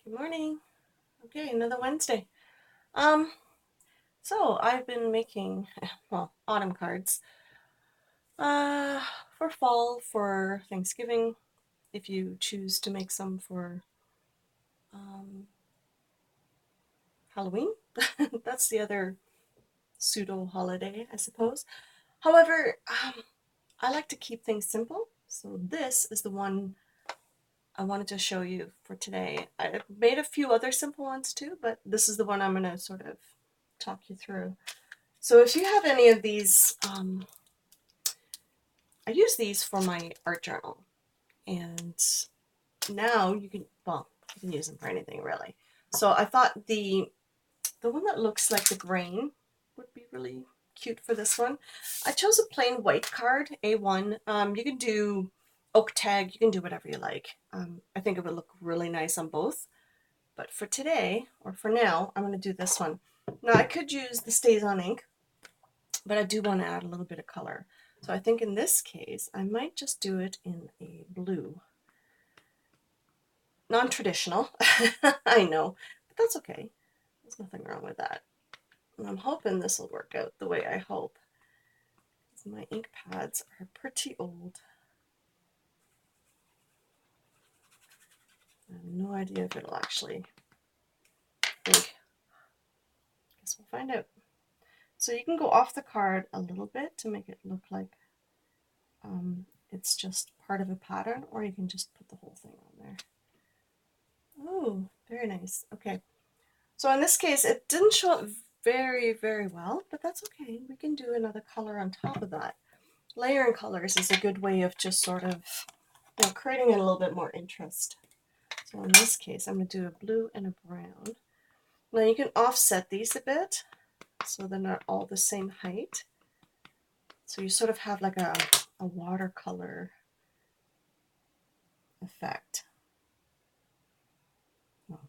Good morning. Okay, another Wednesday. Um, so I've been making, well, autumn cards, uh, for fall, for Thanksgiving, if you choose to make some for, um, Halloween. That's the other pseudo holiday, I suppose. However, I like to keep things simple, so this is the one I wanted to show you for today. I made a few other simple ones too, but this is the one I'm going to sort of talk you through. So if you have any of these, I use these for my art journal, and now you can, well, you can use them for anything really. So I thought the one that looks like the grain would be really cute for this one. I chose a plain white card, A1. You can do oak tag, you can do whatever you like. I think it would look really nice on both. But for today, or for now, I'm going to do this one. Now I could use the StazOn ink, but I do want to add a little bit of color. So I think in this case, I might just do it in a blue. Non-traditional, I know, but that's okay. There's nothing wrong with that. And I'm hoping this will work out the way I hope. My ink pads are pretty old. I have no idea if it'll actually ink. Guess we'll find out. So you can go off the card a little bit to make it look like it's just part of a pattern, or you can just put the whole thing on there. Oh, very nice. Okay. So in this case, it didn't show up very, very well, but that's okay. We can do another color on top of that. Layering colors is a good way of just sort of, creating a little bit more interest. So in this case, I'm going to do a blue and a brown. Now you can offset these a bit so they're not all the same height. So you sort of have like a watercolor effect. Well,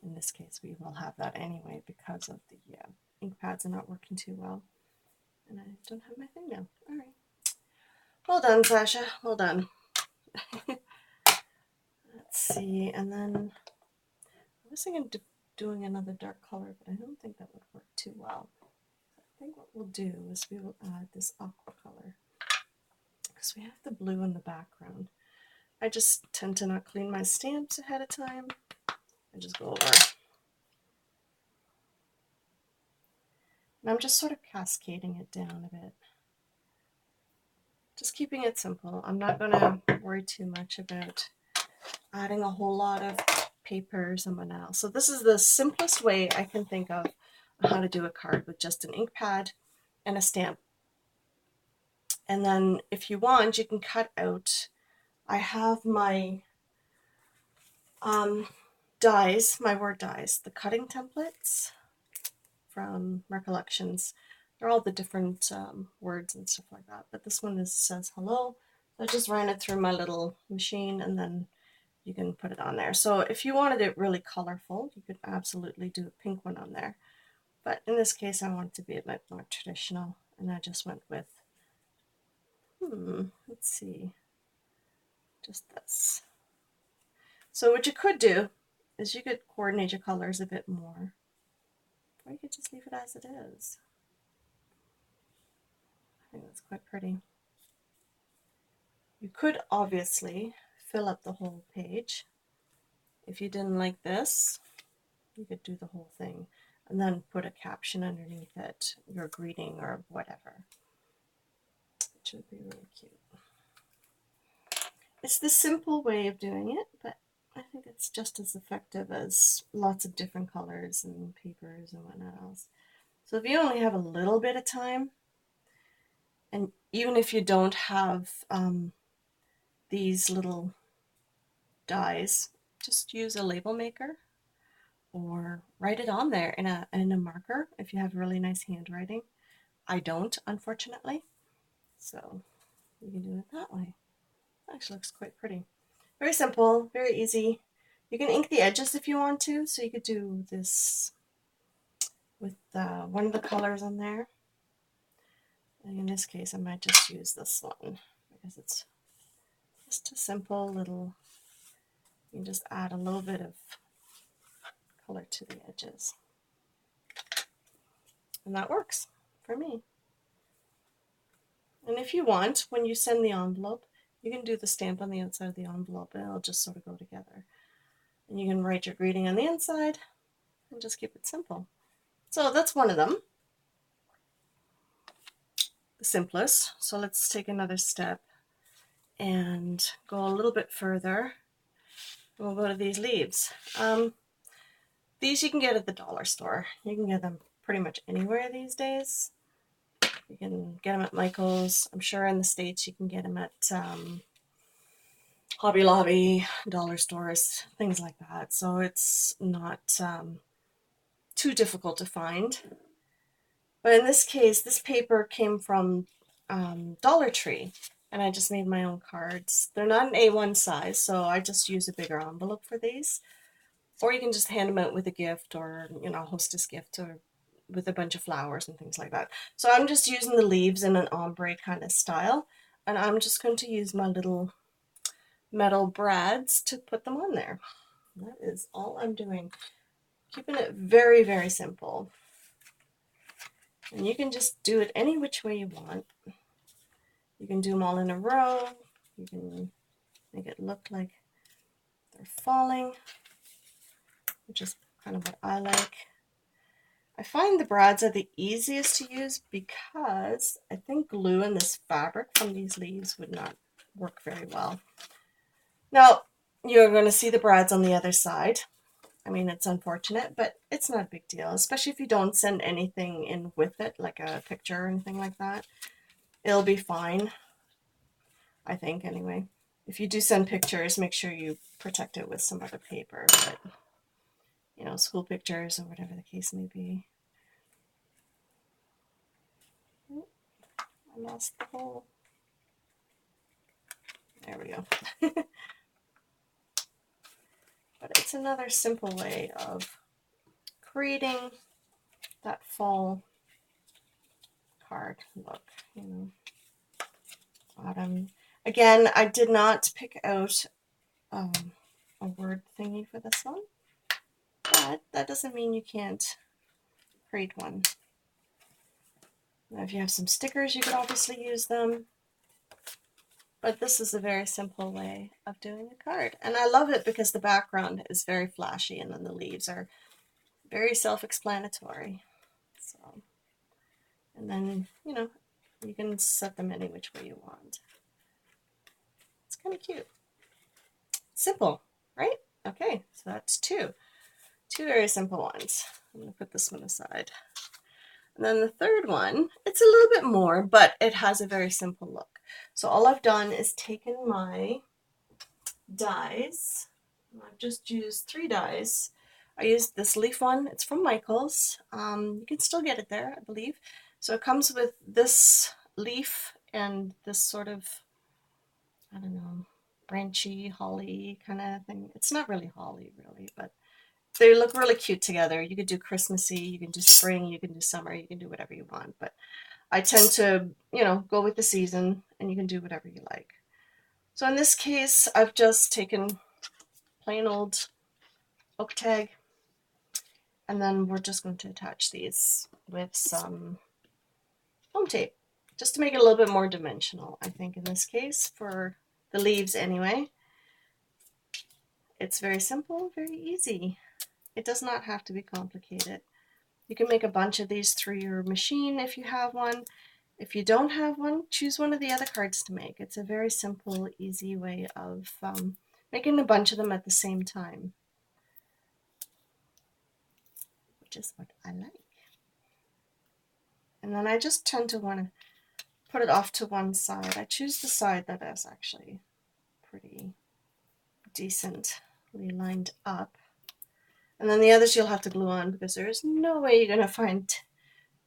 in this case, we will have that anyway because of the ink pads are not working too well. And I don't have my thing now. All right. Well done, Sasha. Well done. Let's see. And then I was thinking of doing another dark color, but I don't think that would work too well. I think what we'll do is we will add this aqua color because we have the blue in the background. I just tend to not clean my stamps ahead of time. I just go over. And I'm just sort of cascading it down a bit. Just keeping it simple. I'm not going to worry too much about adding a whole lot of papers and whatnot. So this is the simplest way I can think of how to do a card with just an ink pad and a stamp. And then if you want, you can cut out, I have my dies, my word dies, the cutting templates from Recollections. They're all the different words and stuff like that. But this one says hello. So I just ran it through my little machine and then you can put it on there. So if you wanted it really colorful, you could absolutely do a pink one on there. But in this case, I want it to be a bit more traditional. And I just went with, let's see, just this. So what you could do is you could coordinate your colors a bit more. Or you could just leave it as it is. I think that's quite pretty. You could obviously fill up the whole page. If you didn't like this, you could do the whole thing and then put a caption underneath it, your greeting or whatever, which would be really cute. It's the simple way of doing it, but I think it's just as effective as lots of different colors and papers and whatnot else. So if you only have a little bit of time, and even if you don't have these little dies, just use a label maker or write it on there in a marker if you have really nice handwriting. I don't, unfortunately, so you can do it that way. It actually looks quite pretty. Very simple, very easy. You can ink the edges if you want to, so you could do this with one of the colors on there. And in this case, I might just use this one because it's just a simple little, you can just add a little bit of color to the edges. And that works for me. And if you want, when you send the envelope, you can do the stamp on the outside of the envelope and it'll just sort of go together. And you can write your greeting on the inside and just keep it simple. So that's one of them. The simplest. So let's take another step and go a little bit further. We'll go to these leaves. These you can get at the dollar store. You can get them pretty much anywhere these days. You can get them at Michael's. I'm sure in the States you can get them at Hobby Lobby, dollar stores, things like that. So it's not too difficult to find. But in this case, this paper came from Dollar Tree, and I just made my own cards. They're not an A1 size, so I just use a bigger envelope for these. Or you can just hand them out with a gift, or, you know, hostess gift, or with a bunch of flowers and things like that. So I'm just using the leaves in an ombre kind of style, and I'm just going to use my little metal brads to put them on there. That is all I'm doing. Keeping it very, very simple. And you can just do it any which way you want. You can do them all in a row. You can make it look like they're falling, which is kind of what I like. I find the brads are the easiest to use because I think glue in this fabric from these leaves would not work very well. Now, you're going to see the brads on the other side. I mean, it's unfortunate, but it's not a big deal, especially if you don't send anything in with it, like a picture or anything like that. It'll be fine, I think, anyway. If you do send pictures, make sure you protect it with some other paper, but, you know, school pictures or whatever the case may be. Oh, I lost the hole. There we go. But it's another simple way of creating that fall card look, you know. Autumn. Again, I did not pick out a word thingy for this one, but that doesn't mean you can't create one. Now, if you have some stickers, you could obviously use them, but this is a very simple way of doing a card. And I love it because the background is very flashy and then the leaves are very self-explanatory. So, and then, you know, you can set them any which way you want. It's kind of cute. Simple, right? Okay, so that's two very simple ones. I'm going to put this one aside. And then the third one, it's a little bit more, but it has a very simple look. So all I've done is taken my dies. I've just used 3 dies. I used this leaf one. It's from Michael's. You can still get it there, I believe. So it comes with this leaf and this sort of, I don't know, branchy holly kind of thing. It's not really holly, really, but they look really cute together. You could do Christmassy, you can do spring, you can do summer, you can do whatever you want. But I tend to, you know, go with the season, and you can do whatever you like. So in this case, I've just taken plain old oak tag, and then we're just going to attach these with some foam tape, just to make it a little bit more dimensional, I think, in this case, for the leaves anyway. It's very simple, very easy. It does not have to be complicated. You can make a bunch of these through your machine if you have one. If you don't have one, choose one of the other cards to make. It's a very simple, easy way of making a bunch of them at the same time, which is what I like. And then I just tend to want to put it off to one side. I choose the side that is actually pretty decently lined up. And then the others you'll have to glue on because there is no way you're going to find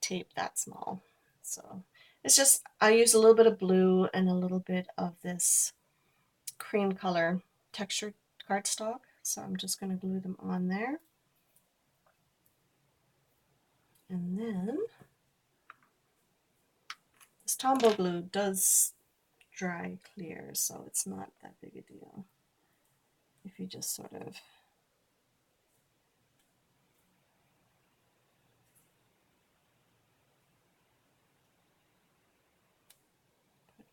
tape that small. So it's just, I use a little bit of blue and a little bit of this cream color textured cardstock. So I'm just going to glue them on there. And then this Tombow glue does dry clear, so it's not that big a deal if you just sort of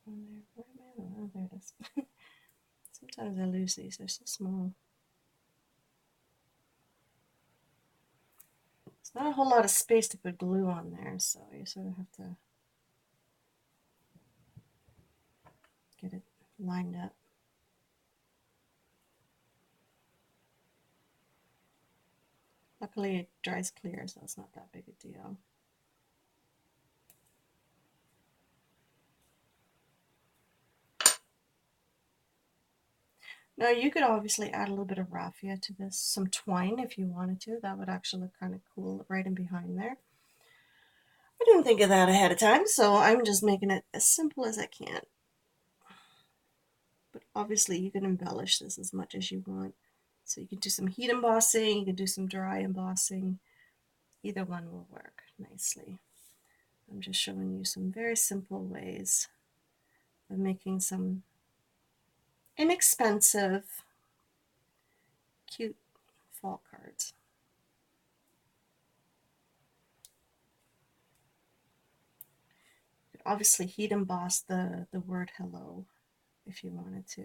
on there. Where am I? Oh, there it is. Sometimes I lose these, they're so small. It's not a whole lot of space to put glue on there, so you sort of have to get it lined up. Luckily it dries clear, so it's not that big a deal. Now you could obviously add a little bit of raffia to this, some twine if you wanted to. That would actually look kind of cool right in behind there. I didn't think of that ahead of time, so I'm just making it as simple as I can. But obviously you can embellish this as much as you want. So you can do some heat embossing, you can do some dry embossing. Either one will work nicely. I'm just showing you some very simple ways of making some inexpensive, cute fall cards. You could obviously heat emboss the word hello if you wanted to.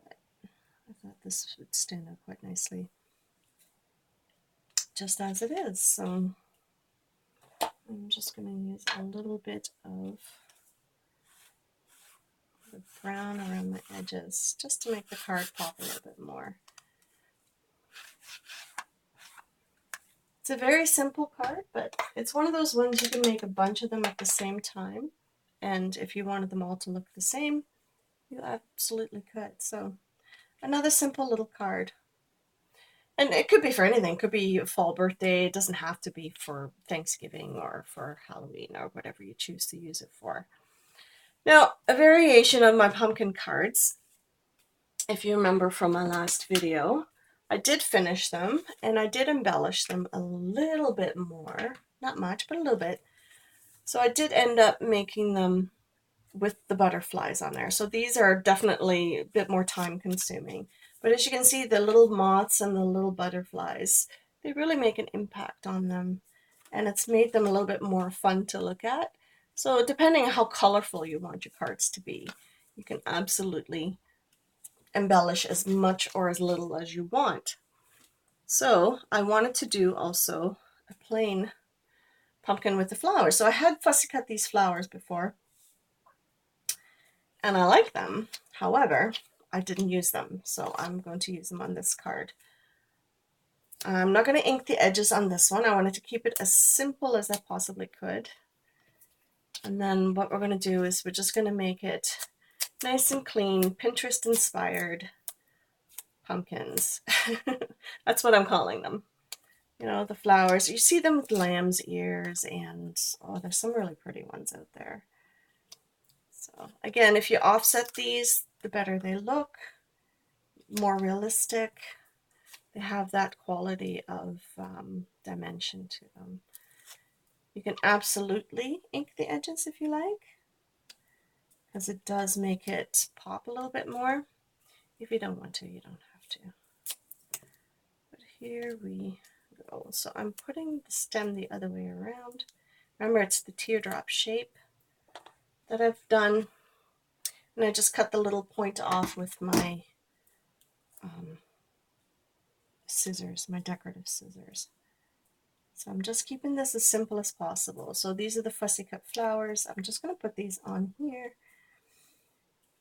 But I thought this would stand out quite nicely just as it is. So I'm just going to use a little bit of the brown around the edges just to make the card pop a little bit more. It's a very simple card, but it's one of those ones you can make a bunch of them at the same time. And if you wanted them all to look the same, you absolutely could. So another simple little card. And it could be for anything. It could be a fall birthday. It doesn't have to be for Thanksgiving or for Halloween or whatever you choose to use it for. Now, a variation of my pumpkin cards, if you remember from my last video, I did finish them and I did embellish them a little bit more. Not much, but a little bit. So I did end up making them with the butterflies on there. So these are definitely a bit more time consuming. But as you can see, the little moths and the little butterflies, they really make an impact on them. And it's made them a little bit more fun to look at. So depending on how colorful you want your cards to be, you can absolutely embellish as much or as little as you want. So I wanted to do also a plain pumpkin with the flowers. So I had fussy cut these flowers before, and I like them. However, I didn't use them, so I'm going to use them on this card. I'm not going to ink the edges on this one. I wanted to keep it as simple as I possibly could. And then what we're going to do is we're just going to make it nice and clean, Pinterest inspired pumpkins. That's what I'm calling them. You know, the flowers. You see them with lamb's ears, and oh, there's some really pretty ones out there. So again, if you offset these, the better they look, more realistic. They have that quality of dimension to them. You can absolutely ink the edges if you like, because it does make it pop a little bit more. If you don't want to, you don't have to. But here we go. So I'm putting the stem the other way around. Remember, it's the teardrop shape that I've done. And I just cut the little point off with my scissors, my decorative scissors. So I'm just keeping this as simple as possible. So these are the fussy cut flowers. I'm just going to put these on here.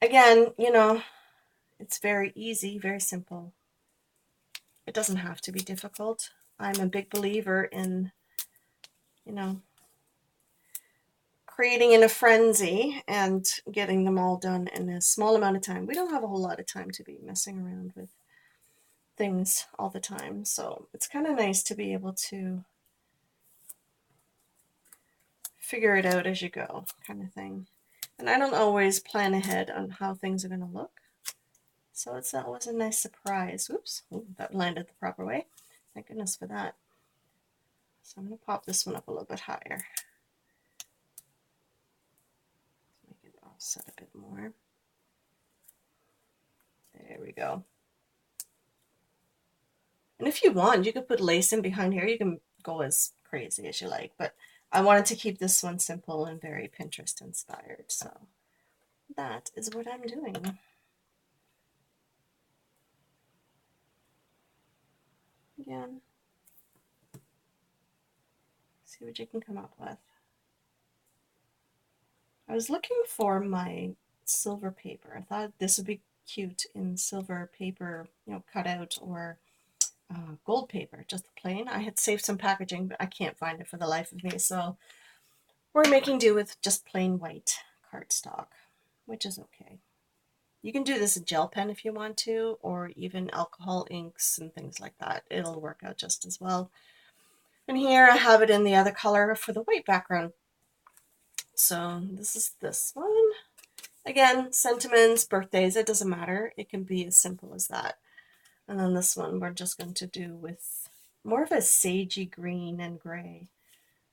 Again, you know, it's very easy, very simple. It doesn't have to be difficult. I'm a big believer in, you know, creating in a frenzy and getting them all done in a small amount of time. We don't have a whole lot of time to be messing around with things all the time. So it's kind of nice to be able to figure it out as you go, kind of thing. And I don't always plan ahead on how things are going to look. So that was a nice surprise. Oops, ooh, that landed the proper way. Thank goodness for that. So I'm going to pop this one up a little bit higher. Make it offset a bit more. There we go. And if you want, you could put lace in behind here. You can go as crazy as you like, but I wanted to keep this one simple and very Pinterest inspired. So that is what I'm doing. Again, see what you can come up with. I was looking for my silver paper. I thought this would be cute in silver paper, you know, cut out, or gold paper, just plain. I had saved some packaging, but I can't find it for the life of me, so we're making do with just plain white cardstock, which is okay. You can do this in gel pen if you want to, or even alcohol inks and things like that. It'll work out just as well. And here I have it in the other color for the white background. So this is this one. Again, sentiments, birthdays, it doesn't matter. It can be as simple as that. And then this one we're just going to do with more of a sagey green and gray.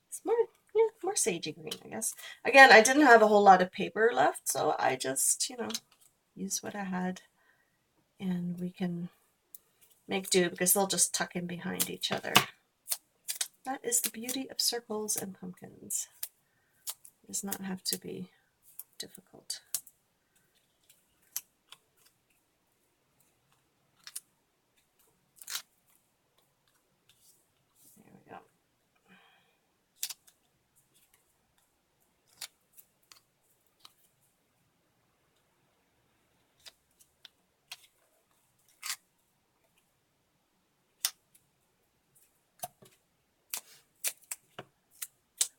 It's more, yeah, more sagey green, I guess. Again, I didn't have a whole lot of paper left, so I just, you know, used what I had. And we can make do because they'll just tuck in behind each other. That is the beauty of circles and pumpkins. It does not have to be difficult. There we go.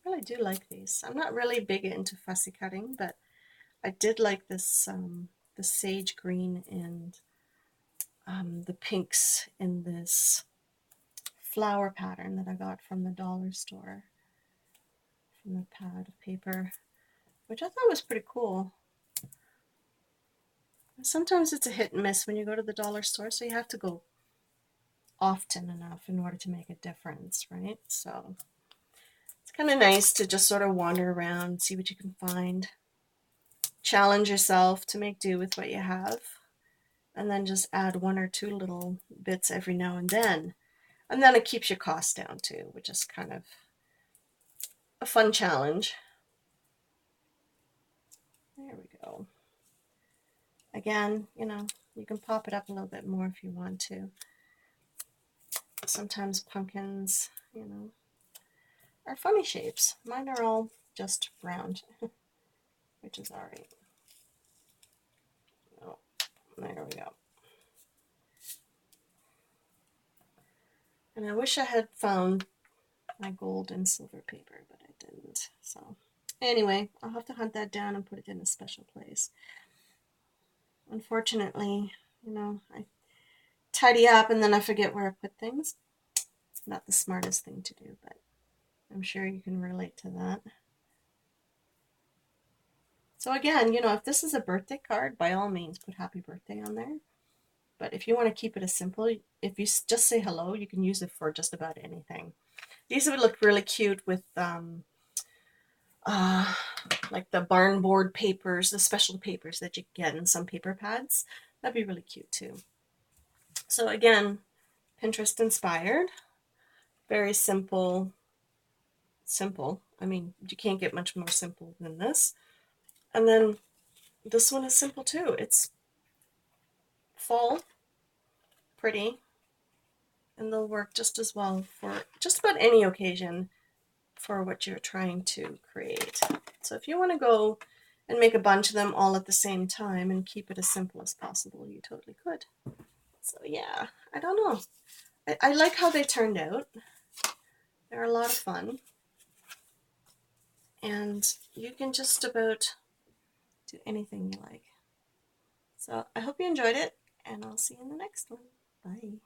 I really do like these. I'm not really big into fussy cutting, but I did like this, the sage green and the pinks in this flower pattern that I got from the dollar store, from the pad of paper, which I thought was pretty cool. Sometimes it's a hit and miss when you go to the dollar store, so you have to go often enough in order to make a difference, right? So it's kind of nice to just sort of wander around, see what you can find, challenge yourself to make do with what you have, and then just add one or two little bits every now and then. And then it keeps your costs down too, which is kind of a fun challenge. There we go. Again, you know, you can pop it up a little bit more if you want to. Sometimes pumpkins, you know, are funny shapes. Mine are all just round, which is all right. Oh, there we go. And I wish I had found my gold and silver paper, but I didn't. So anyway, I'll have to hunt that down and put it in a special place. Unfortunately, you know, I tidy up and then I forget where I put things. Not the smartest thing to do, but I'm sure you can relate to that. So again, you know, if this is a birthday card, by all means, put happy birthday on there. But if you want to keep it as simple, if you just say hello, you can use it for just about anything. These would look really cute with like the barn board papers, the special papers that you get in some paper pads. That'd be really cute too. So again, Pinterest inspired, very simple. Simple. I mean, you can't get much more simple than this. And then this one is simple too. It's fall, pretty, and they'll work just as well for just about any occasion for what you're trying to create. So if you want to go and make a bunch of them all at the same time and keep it as simple as possible, you totally could. So yeah, I don't know. I like how they turned out. They're a lot of fun. And you can just about do anything you like. So I hope you enjoyed it, and I'll see you in the next one. Bye.